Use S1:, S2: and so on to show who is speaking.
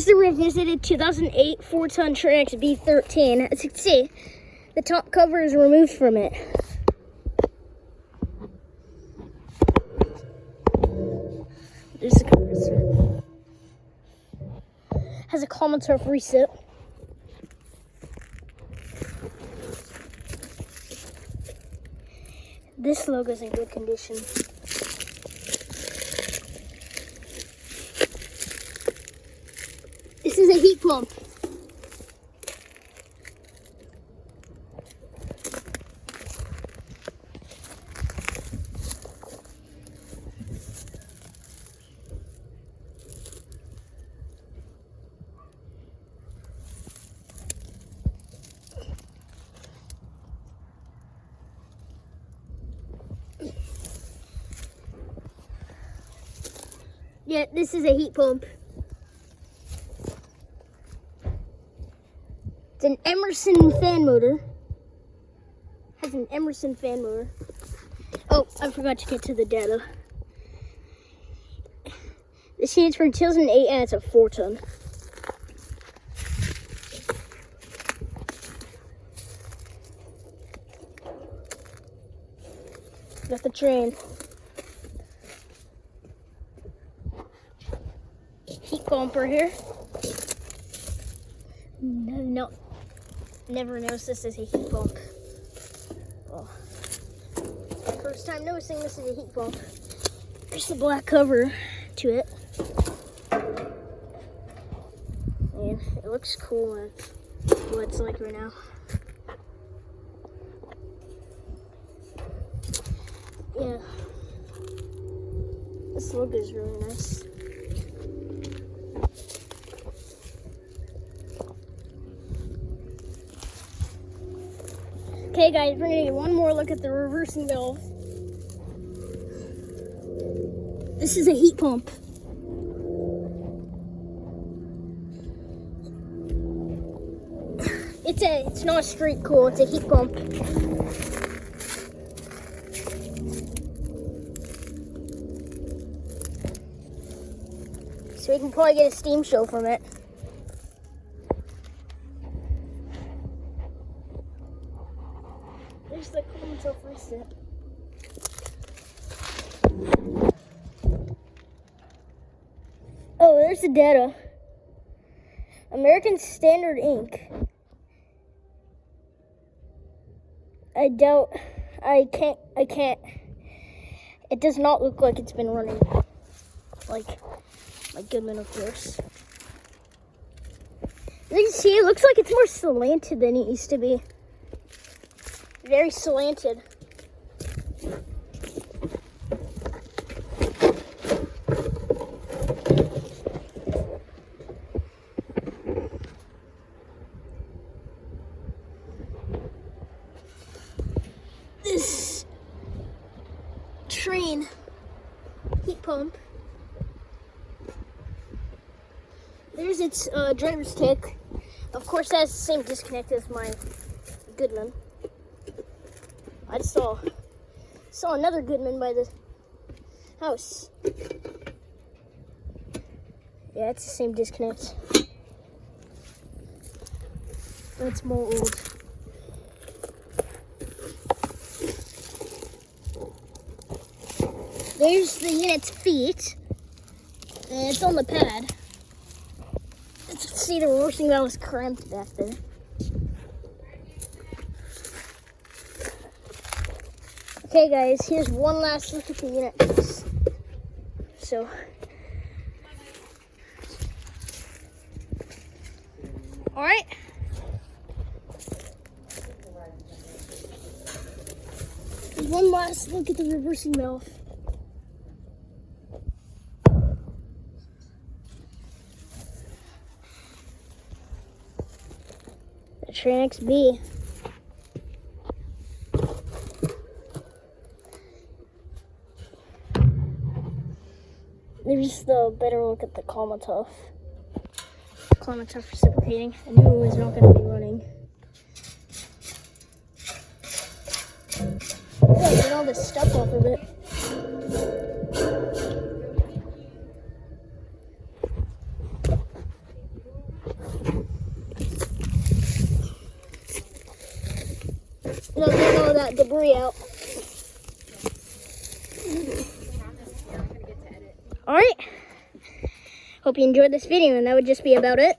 S1: This is the revisited 2008 4-ton Trane XB13. As you can see, the top cover is removed from it. There's the compressor. Has a common turf reset. This logo is in good condition. This is a heat pump. Yeah, this is a heat pump. It's an Emerson fan motor. Has an Emerson fan motor. Oh, I forgot to get to the data. This unit's from 2008 and it's a 4-ton. Got the Trane. Heat pump right here. No, never noticed this as a heat pump. Oh, first time noticing this is a heat pump. There's the black cover to it. And it looks cool when what it's like right now. Yeah, this logo is really nice. Okay guys, we're gonna get one more look at the reversing valve. This is a heat pump. It's not a straight cool, it's a heat pump. So we can probably get a steam show from it. There's the common self reset. Oh, there's the data. American Standard ink. I can't. It does not look like it's been running. Like Goodman, of course. As you can see, it looks like it's more slanted than it used to be. Very slanted. This Trane heat pump. There's its driver's stick. Of course, it has the same disconnect as my Goodman. I just saw another Goodman by the house. Yeah, it's the same disconnect. But it's more old. There's the unit's feet. And it's on the pad. Let's see, the reversing valve is cramped back there. Okay guys, here's one last look at the unit piece. So, alright. Here's one last look at the reversing valve. The Trane XB. There's the better look at the Comatuf. Comatuf reciprocating. I knew it was not going to be running. Yeah, get all this stuff off of it. No, get all that debris out. Alright. Hope you enjoyed this video, and that would just be about it.